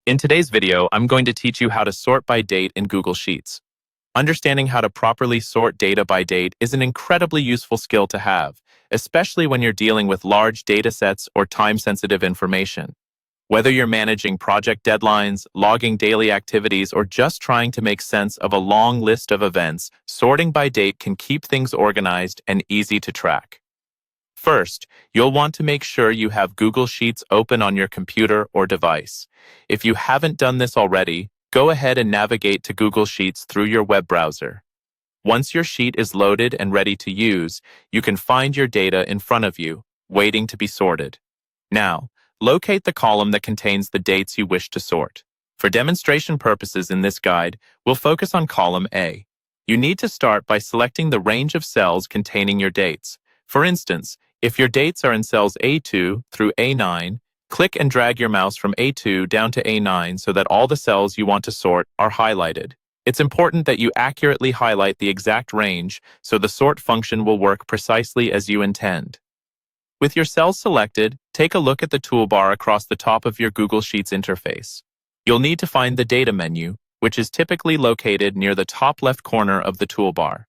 In today's video, I'm going to teach you how to sort by date in Google Sheets. Understanding how to properly sort data by date is an incredibly useful skill to have, especially when you're dealing with large data sets or time-sensitive information. Whether you're managing project deadlines, logging daily activities, or just trying to make sense of a long list of events, sorting by date can keep things organized and easy to track. First, you'll want to make sure you have Google Sheets open on your computer or device. If you haven't done this already, go ahead and navigate to Google Sheets through your web browser. Once your sheet is loaded and ready to use, you can find your data in front of you, waiting to be sorted. Now, locate the column that contains the dates you wish to sort. For demonstration purposes in this guide, we'll focus on column A. You need to start by selecting the range of cells containing your dates. For instance, if your dates are in cells A2 through A9, click and drag your mouse from A2 down to A9 so that all the cells you want to sort are highlighted. It's important that you accurately highlight the exact range so the sort function will work precisely as you intend. With your cells selected, take a look at the toolbar across the top of your Google Sheets interface. You'll need to find the Data menu, which is typically located near the top left corner of the toolbar.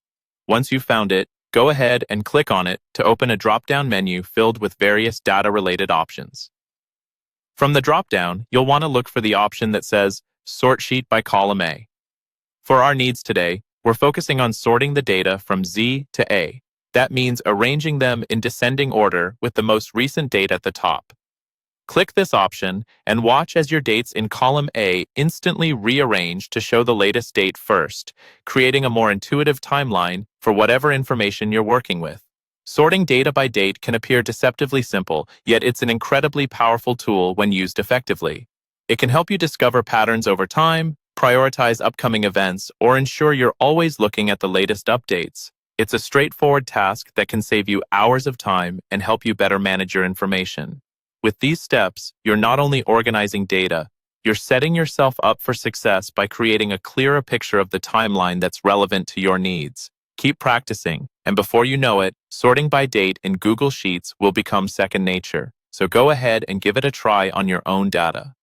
Once you've found it, go ahead and click on it to open a drop-down menu filled with various data-related options. From the drop-down, you'll want to look for the option that says Sort Sheet by Column A. For our needs today, we're focusing on sorting the data from Z to A. That means arranging them in descending order with the most recent date at the top. Click this option and watch as your dates in column A instantly rearrange to show the latest date first, creating a more intuitive timeline for whatever information you're working with. Sorting data by date can appear deceptively simple, yet it's an incredibly powerful tool when used effectively. It can help you discover patterns over time, prioritize upcoming events, or ensure you're always looking at the latest updates. It's a straightforward task that can save you hours of time and help you better manage your information. With these steps, you're not only organizing data, you're setting yourself up for success by creating a clearer picture of the timeline that's relevant to your needs. Keep practicing, and before you know it, sorting by date in Google Sheets will become second nature. So go ahead and give it a try on your own data.